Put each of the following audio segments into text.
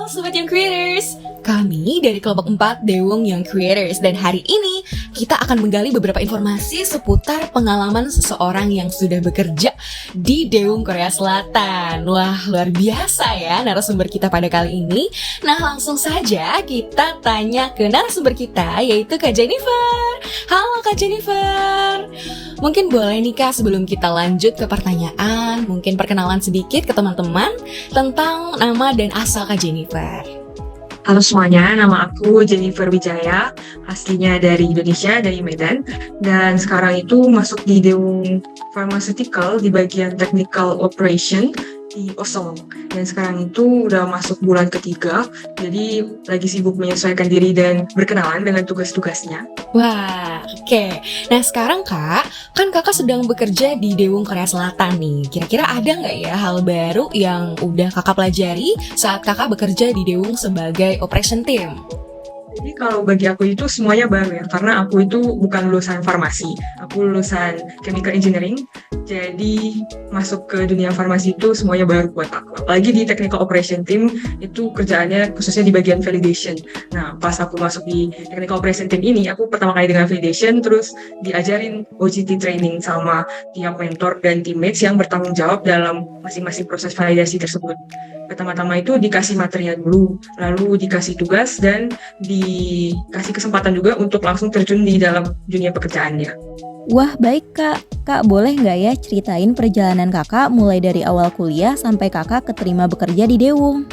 Sobat Young Creators, kami dari kelompok 4 Daewoo Young Creators. Dan hari ini kita akan menggali beberapa informasi seputar pengalaman seseorang yang sudah bekerja di Daewoo Korea Selatan. Wah, luar biasa ya narasumber kita pada kali ini. Nah, langsung saja kita tanya ke narasumber kita, yaitu Kak Jennifer. Halo Kak Jennifer. Mungkin boleh nih Kak, sebelum kita lanjut ke pertanyaan, mungkin perkenalan sedikit ke teman-teman tentang nama dan asal Kak Jennifer. Halo semuanya, nama aku Jennifer Wijaya, aslinya dari Indonesia, dari Medan, dan sekarang itu masuk di Daewoo Pharmaceutical di bagian Technical Operation di Oslo. Dan sekarang itu udah masuk bulan ketiga, jadi lagi sibuk menyesuaikan diri dan berkenalan dengan tugas-tugasnya. Wah, oke. Nah sekarang Kak, kan Kakak sedang bekerja di Daewoo Korea Selatan nih. Kira-kira ada nggak ya hal baru yang udah Kakak pelajari saat Kakak bekerja di Daewoo sebagai operation team? Jadi kalau bagi aku itu semuanya baru ya, karena aku itu bukan lulusan farmasi, aku lulusan chemical engineering, jadi masuk ke dunia farmasi itu semuanya baru buat aku. Apalagi di technical operation team, itu kerjaannya khususnya di bagian validation. Nah, pas aku masuk di technical operation team ini, aku pertama kali dengan validation, terus diajarin OJT training sama tiap mentor dan teammates yang bertanggung jawab dalam masing-masing proses validasi tersebut. Pertama-tama itu dikasih material dulu, lalu dikasih tugas dan dikasih kesempatan juga untuk langsung terjun di dalam dunia pekerjaannya. Wah, baik Kak. Kak, boleh nggak ya ceritain perjalanan Kakak mulai dari awal kuliah sampai Kakak keterima bekerja di Daewoo?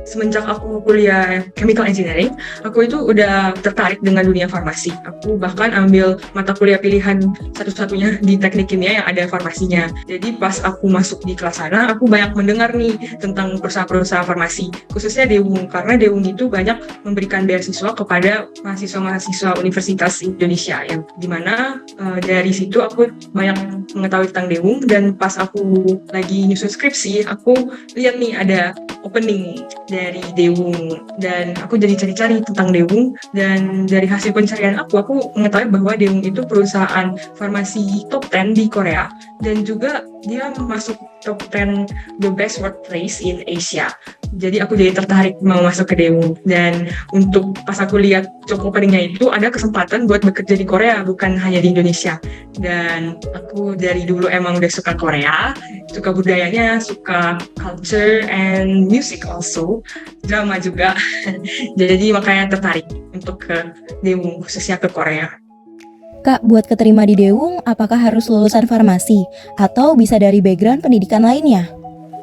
Semenjak aku kuliah chemical engineering, aku itu udah tertarik dengan dunia farmasi. Aku bahkan ambil mata kuliah pilihan satu-satunya di teknik kimia yang ada farmasinya. Jadi pas aku masuk di kelas sana, aku banyak mendengar nih tentang perusahaan-perusahaan farmasi, khususnya Daewoo, karena Daewoo itu banyak memberikan beasiswa kepada mahasiswa-mahasiswa Universitas Indonesia, yang dimana dari situ aku banyak mengetahui tentang Daewoo. Dan pas aku lagi nyusun skripsi, aku lihat nih ada opening dari Daewoo dan aku jadi cari-cari tentang Daewoo, dan dari hasil pencarian aku mengetahui bahwa Daewoo itu perusahaan farmasi top 10 di Korea, dan juga dia masuk top 10 the best workplace in Asia. Jadi aku jadi tertarik mau masuk ke Daewoo, dan untuk pas aku lihat job openingnya itu ada kesempatan buat bekerja di Korea, bukan hanya di Indonesia. Dan aku dari dulu emang udah suka Korea, suka budayanya, suka culture and music also, drama juga. Jadi makanya tertarik untuk ke Daewoo, khususnya ke Korea. Kak, buat keterima di Daewoo, apakah harus lulusan farmasi? Atau bisa dari background pendidikan lainnya?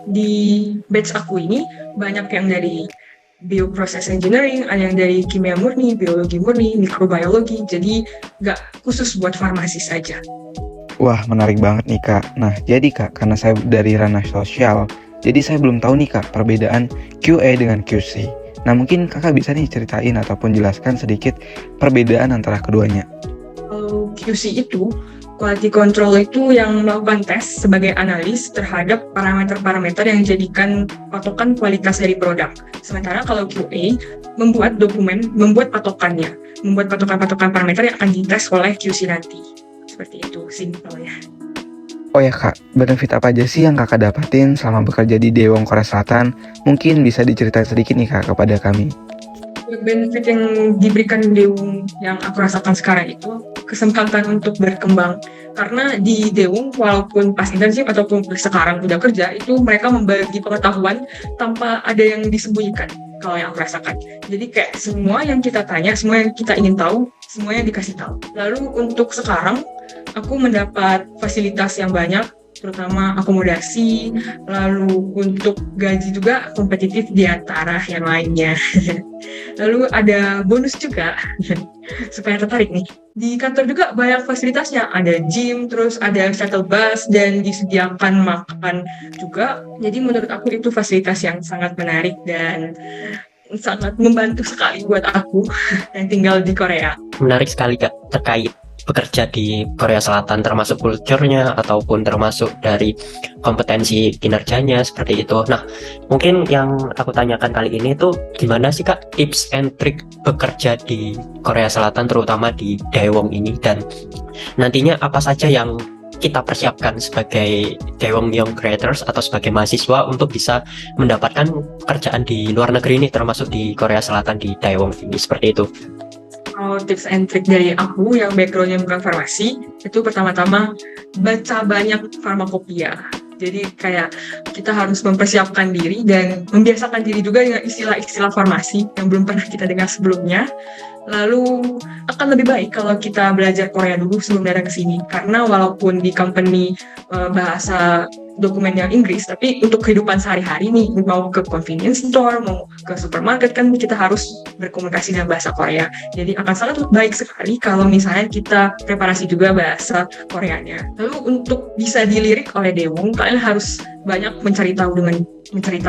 Di batch aku ini banyak yang dari bioprocess engineering, ada yang dari kimia murni, biologi murni, mikrobiologi, jadi nggak khusus buat farmasi saja. Wah, menarik banget nih Kak. Nah, jadi Kak, karena saya dari ranah sosial, jadi saya belum tahu nih Kak perbedaan QA dengan QC. Nah, mungkin Kakak bisa nih ceritain ataupun jelaskan sedikit perbedaan antara keduanya. Kalau QC itu, quality control itu yang melakukan tes sebagai analis terhadap parameter-parameter yang dijadikan patokan kualitas dari produk. Sementara kalau QA membuat dokumen, membuat patokannya, membuat patokan-patokan parameter yang akan dites oleh QC nanti. Seperti itu simpelnya. Oh ya Kak, benefit apa aja sih yang Kakak dapatin selama bekerja di Daewoo Korea Selatan? Mungkin bisa diceritain sedikit nih Kak kepada kami. Benefit yang diberikan Daewoo yang aku rasakan sekarang itu kesempatan untuk berkembang. Karena di Daewoo, walaupun pas internship ataupun sekarang udah kerja, itu mereka membagi pengetahuan tanpa ada yang disembunyikan, kalau yang aku rasakan. Jadi kayak semua yang kita tanya, semua yang kita ingin tahu, semuanya dikasih tahu. Lalu untuk sekarang, aku mendapat fasilitas yang banyak, terutama akomodasi, lalu untuk gaji juga kompetitif di antara yang lainnya. Lalu ada bonus juga, supaya tertarik nih. Di kantor juga banyak fasilitasnya, ada gym, terus ada shuttle bus, dan disediakan makan juga. Jadi menurut aku itu fasilitas yang sangat menarik dan sangat membantu sekali buat aku yang tinggal di Korea. Menarik sekali Kak, terkait bekerja di Korea Selatan, termasuk kulturnya ataupun termasuk dari kompetensi kinerjanya seperti itu. Nah, mungkin yang aku tanyakan kali ini tuh gimana sih Kak tips and trick bekerja di Korea Selatan, terutama di Daewoo ini, dan nantinya apa saja yang kita persiapkan sebagai Daewoo Young Creators atau sebagai mahasiswa untuk bisa mendapatkan pekerjaan di luar negeri ini, termasuk di Korea Selatan di Daewoo ini, seperti itu. Kalau tips and trick dari aku yang backgroundnya bukan farmasi, itu pertama-tama baca banyak farmakopeia. Jadi kayak kita harus mempersiapkan diri dan membiasakan diri juga dengan istilah-istilah farmasi yang belum pernah kita dengar sebelumnya. Lalu akan lebih baik kalau kita belajar Korea dulu sebelum datang ke sini. Karena walaupun di company bahasa dokumennya Inggris, tapi untuk kehidupan sehari-hari nih, mau ke convenience store, mau ke supermarket, kan kita harus berkomunikasi dengan bahasa Korea. Jadi akan sangat baik sekali kalau misalnya kita preparasi juga bahasa Koreanya. Lalu untuk bisa dilirik oleh Daewoo, kalian harus banyak mencari tahu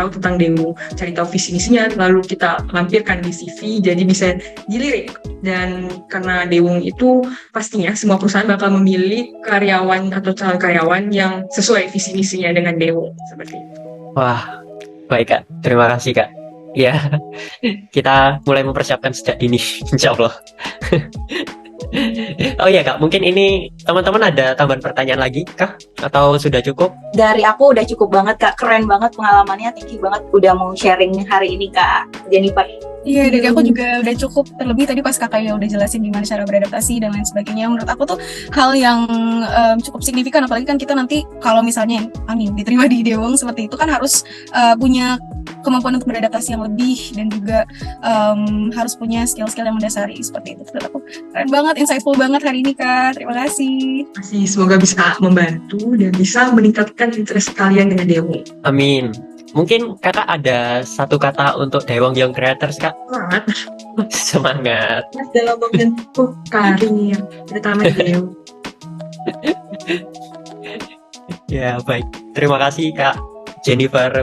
tentang Daewoo, cari tahu visi misinya, lalu kita lampirkan di CV, jadi bisa dilirik. Dan karena Daewoo itu pastinya semua perusahaan bakal memilih karyawan atau calon karyawan yang sesuai visi misinya dengan Daewoo, seperti itu. Wah, baik Kak. Terima kasih Kak. Ya, kita mulai mempersiapkan sejak dini, insya Allah. Oh iya Kak, mungkin ini teman-teman ada tambahan pertanyaan lagi Kak? Atau sudah cukup? Dari aku udah cukup banget Kak, keren banget pengalamannya, thank you banget udah mau sharing hari ini Kak Jennifer. Iya, dari aku juga udah cukup. Terlebih tadi pas kakak ya udah jelasin gimana cara beradaptasi dan lain sebagainya. Menurut aku tuh hal yang cukup signifikan, apalagi kan kita nanti kalau misalnya diterima di Daewoo seperti itu kan harus punya kemampuan untuk beradaptasi yang lebih dan juga harus punya skill-skill yang mendasari seperti itu. Menurut aku keren banget, insightful banget hari ini Kak. Terima kasih. Semoga bisa membantu dan bisa meningkatkan interest kalian dengan Daewoo. Amin. Mungkin kakak ada satu kata untuk Daewoo Young Creators Kak? Semangat Semangat. dalam membentuk karir, terutama di Daewoo. Ya baik. Terima kasih Kak Jennifer.